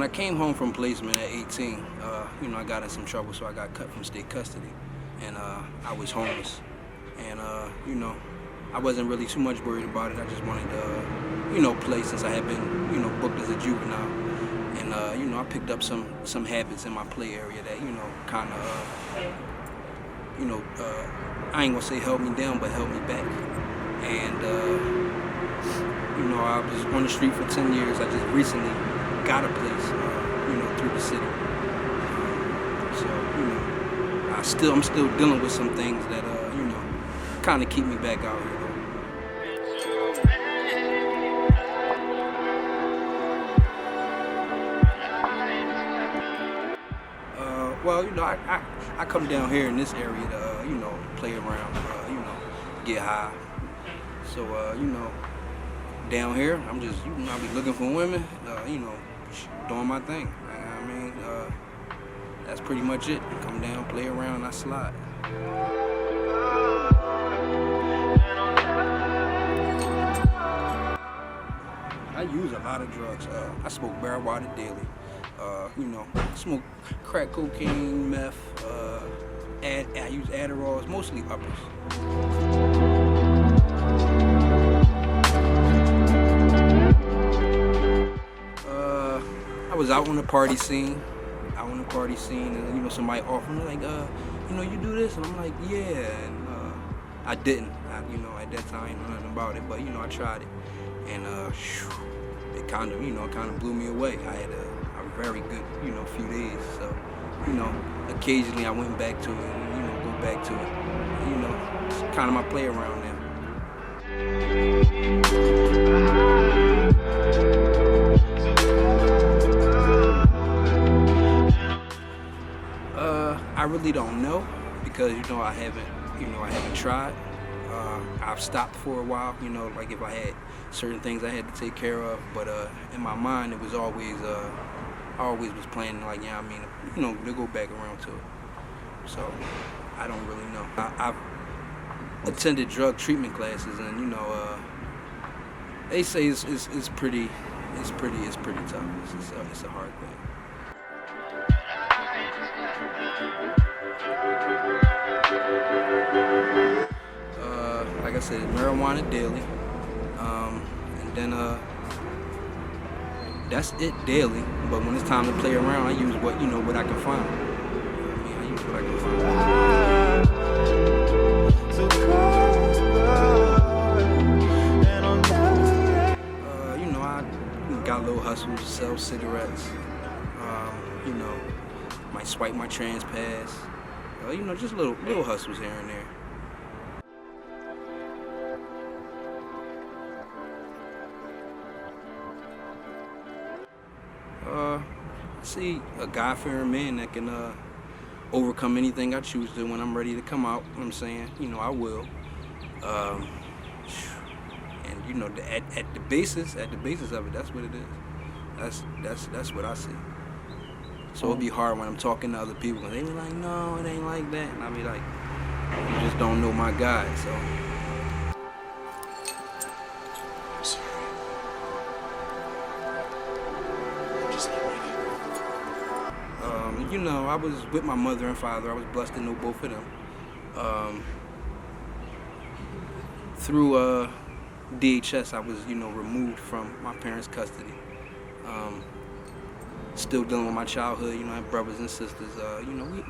came home from placement at 18. I got in some trouble, so I got cut from state custody, and I was homeless. And I wasn't really too much worried about it. I just wanted to, play since I had been, booked as a juvenile. And I picked up some habits in my play area that kind of, I ain't gonna say held me down, but held me back. And I was on the street for 10 years. I just recently got a place, through the city. I'm still dealing with some things that, kind of keep me back out here. Well, I come down here in this area to, play around, get high. So, down here, I'm just, I be looking for women, doing my thing. I mean, that's pretty much it. Come down, play around, I slide. I use a lot of drugs. I smoke marijuana daily. Smoke crack cocaine, meth. I use Adderall. It's mostly uppers. I was out on the party scene. And somebody offered me like, you do this, and I'm like, yeah. And I didn't. At that time, I didn't know nothing about it, but I tried it, and it kind of blew me away. I had a very good, few days. So, occasionally I went back to it, and go back to it. It's kind of my play around now. I really don't know because I haven't tried. I've stopped for a while, like if I had certain things I had to take care of, but in my mind it was always I always was planning like to go back around to it. So I don't really know. I've attended drug treatment classes, and they say it's pretty tough. It's a hard thing. Like I said, marijuana daily, and then that's it daily. But when it's time to play around, I use what I can find. I use what I can find. I got little hustles, sell cigarettes. Might swipe my trans pass. Just little hustles here and there. I see a God-fearing man that can overcome anything I choose to when I'm ready to come out. You know what I'm saying? I will. And at the basis of it, that's what it is. That's what I see. So it'll be hard when I'm talking to other people, and they be like, "No, it ain't like that," and I be like, "You just don't know my God." So. I'm sorry. I'm just not ready. I was with my mother and father. I was blessed to know both of them. Through DHS, I was, removed from my parents' custody. Still dealing with my childhood, I had brothers and sisters.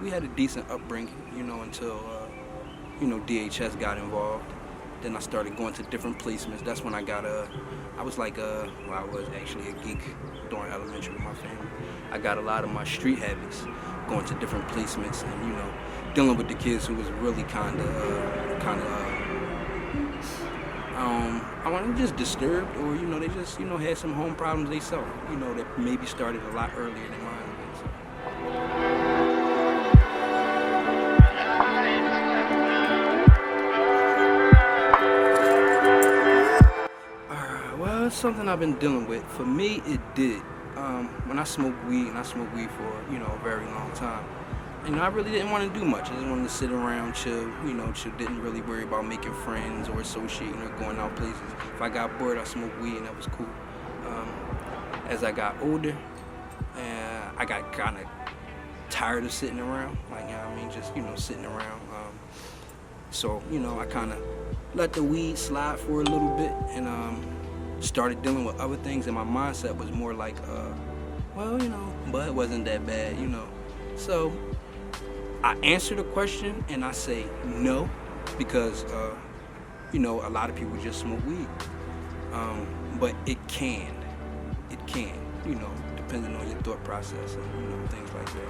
We had a decent upbringing, until, DHS got involved. Then I started going to different placements. That's when I got I was actually a geek during elementary with my family. I got a lot of my street habits going to different placements and, dealing with the kids who was really I want them just disturbed, or they just had some home problems themselves, that maybe started a lot earlier than mine. Well, it's something I've been dealing with. For me, it did. When I smoked weed, and I smoked weed for a very long time. I really didn't want to do much. I just wanted to sit around, chill, chill. Didn't really worry about making friends or associating or going out places. If I got bored, I smoked weed, and that was cool. As I got older, and I got kind of tired of sitting around, like, you know what I mean, just, sitting around. So, I kind of let the weed slide for a little bit and started dealing with other things, and my mindset was more like, well, but it wasn't that bad, So I answer the question and I say no, because, a lot of people just smoke weed. But it can, depending on your thought process and, things like that.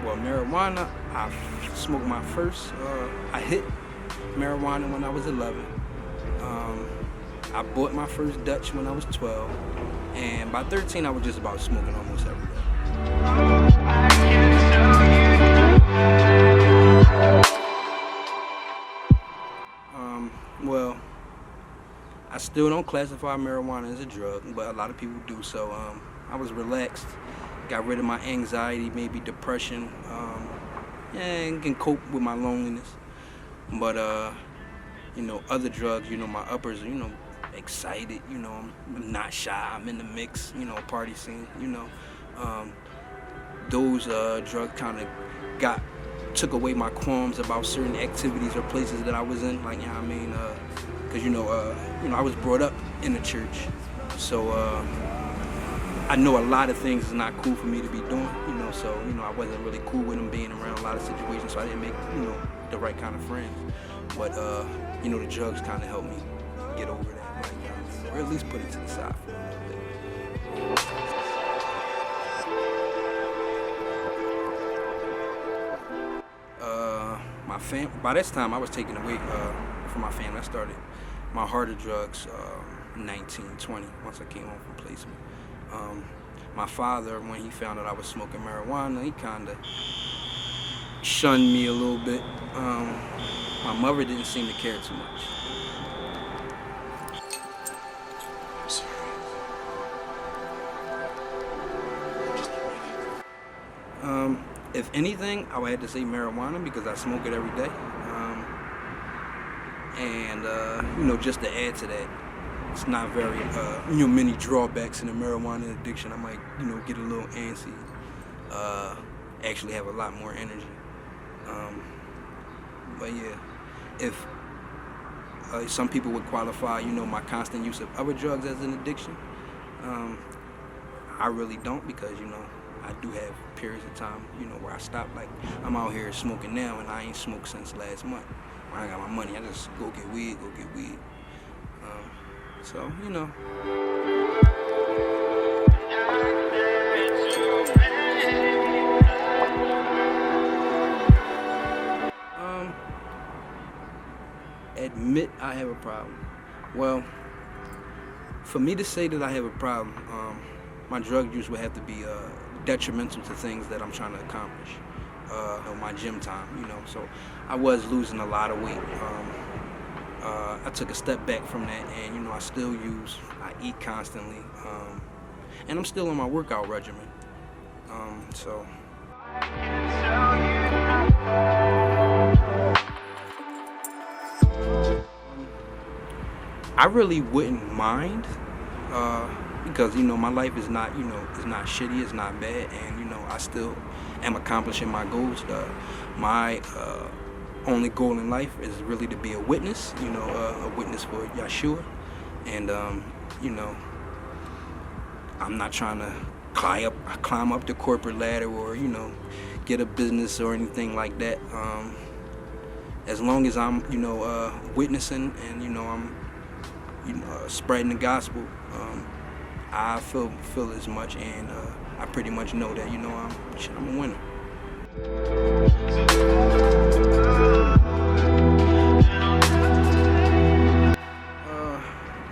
Well, marijuana, I smoked my first, I hit marijuana when I was 11. I bought my first Dutch when I was 12. And by 13, I was just about smoking almost every day. Well, I still don't classify marijuana as a drug, but a lot of people do. So I was relaxed, got rid of my anxiety, maybe depression, and can cope with my loneliness. But other drugs, my uppers, excited, I'm not shy, I'm in the mix, party scene, those drugs kind of took away my qualms about certain activities or places that I was in, like, because I was brought up in the church, so I know a lot of things is not cool for me to be doing, so I wasn't really cool with them being around a lot of situations, so I didn't make the right kind of friends. But the drugs kind of helped me get over that, like, or at least put it to the side for a little bit. By this time, I was taken away from my family. I started my harder drugs 19, 20, once I came home from placement. My father, when he found out I was smoking marijuana, he kind of shunned me a little bit. My mother didn't seem to care too much. I'm sorry. I'm just not ready. If anything, I would have to say marijuana, because I smoke it every day. Just to add to that, it's not very, many drawbacks in the marijuana addiction. I might, get a little antsy, actually have a lot more energy. But yeah, if some people would qualify, my constant use of other drugs as an addiction, I really don't, because, I do have periods of time, where I stop. Like, I'm out here smoking now, and I ain't smoked since last month. When I got my money, I just go get weed. So. Admit I have a problem. Well, for me to say that I have a problem, my drug use would have to be detrimental to things that I'm trying to accomplish. My gym time, so I was losing a lot of weight. I took a step back from that, and I still I eat constantly, and I'm still on my workout regimen. So. I really wouldn't mind, because my life is not is not shitty, it's not bad, and I still am accomplishing my goals. My only goal in life is really to be a witness, a witness for Yeshua, and I'm not trying to climb up the corporate ladder or get a business or anything like that. As long as I'm witnessing and I'm spreading the gospel, I feel as much, and I pretty much know that I'm a winner.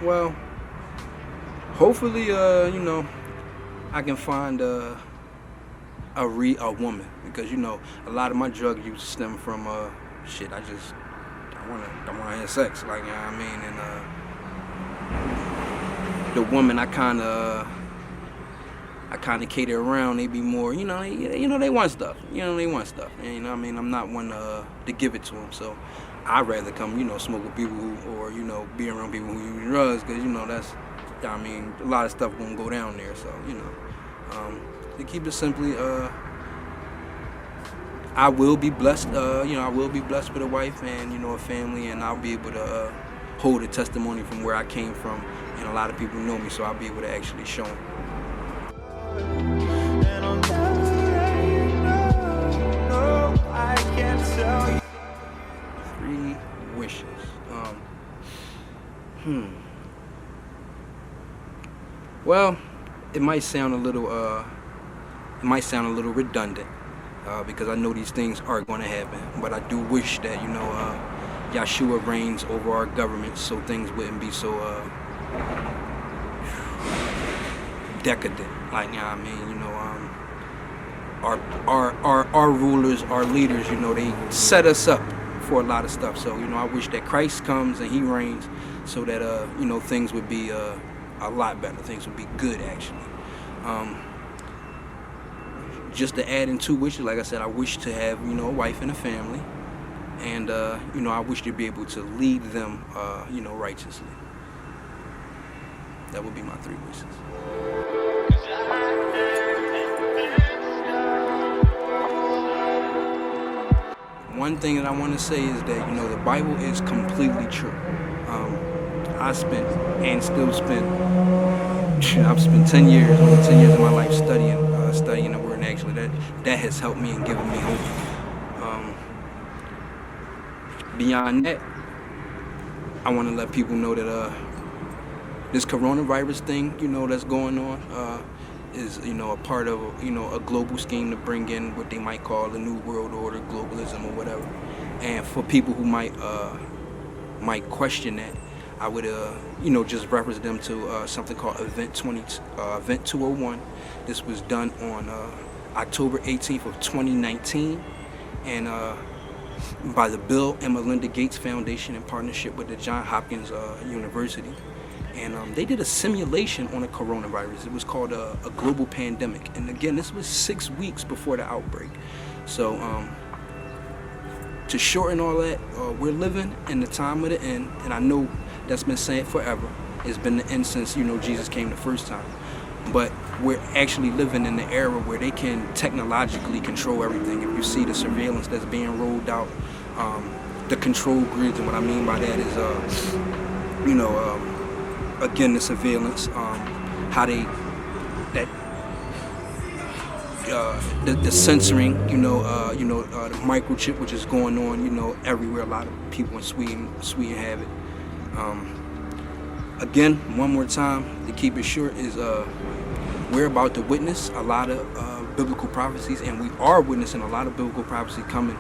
Well, hopefully, I can find a woman, because a lot of my drug use stem from shit. I don't wanna have sex, like, you know what I mean, and the woman I kind of cater around, they be more, they want stuff, they want stuff, and what I mean, I'm not one to give it to them, so I'd rather come, smoke with people or be around people who use drugs, because a lot of stuff won't go down there. So to keep it simply, I will be blessed. I will be blessed with a wife and a family, and I'll be able to hold a testimony from where I came from, and a lot of people know me, so I'll be able to actually show them. Three wishes. Well, it might sound a little redundant, because I know these things are going to happen. But I do wish that Yeshua reigns over our government, so things wouldn't be so decadent. Like, our rulers, our leaders, they set us up for a lot of stuff. So I wish that Christ comes and He reigns, so that things would be a lot better. Things would be good, actually. Just to add in two wishes, like I said, I wish to have a wife and a family, and I wish to be able to lead them righteously. That would be my three wishes. One thing that I want to say is that the Bible is completely true. I spent and still spend. I've spent 10 years, only 10 years of my life studying the Word, and actually that has helped me and given me hope. Beyond that, I want to let people know that this coronavirus thing, that's going on, is a part of a global scheme to bring in what they might call the New World Order, globalism, or whatever. And for people who might question that, I would just reference them to something called Event 201. This was done on October 18th of 2019, and by the Bill and Melinda Gates Foundation in partnership with the Johns Hopkins University. And they did a simulation on a coronavirus. It was called a global pandemic. And again, this was 6 weeks before the outbreak. So to shorten all that, we're living in the time of the end. And I know that's been said forever. It's been the end since, Jesus came the first time. But we're actually living in the era where they can technologically control everything. If you see the surveillance that's being rolled out, the control grids, and what I mean by that is, again, the surveillance, how they, the censoring, the microchip, which is going on, everywhere. A lot of people in Sweden have it. Again, one more time, to keep it short, is we're about to witness a lot of biblical prophecies, and we are witnessing a lot of biblical prophecy coming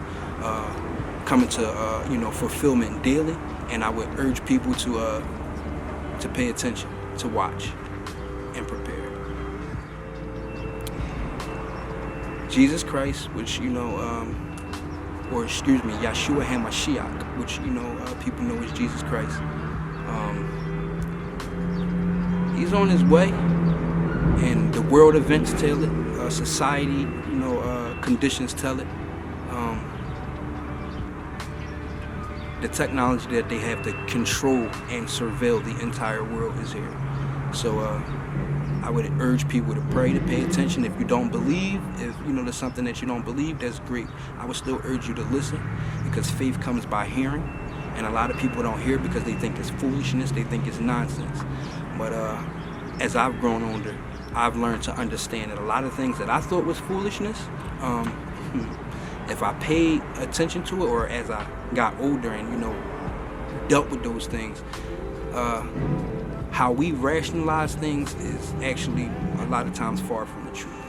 to fulfillment daily. And I would urge people to pay attention, to watch, and prepare. Jesus Christ, which Yeshua HaMashiach, which people know as Jesus Christ. He's on his way, and the world events tell it. Society, conditions tell it. The technology that they have to control and surveil the entire world is here. So I would urge people to pray, to pay attention. If you don't believe, if there's something that you don't believe, that's great. I would still urge you to listen, because faith comes by hearing, and a lot of people don't hear because they think it's foolishness, they think it's nonsense. But as I've grown older, I've learned to understand that a lot of things that I thought was foolishness, if I paid attention to it, or as I got older and dealt with those things, how we rationalize things is actually a lot of times far from the truth.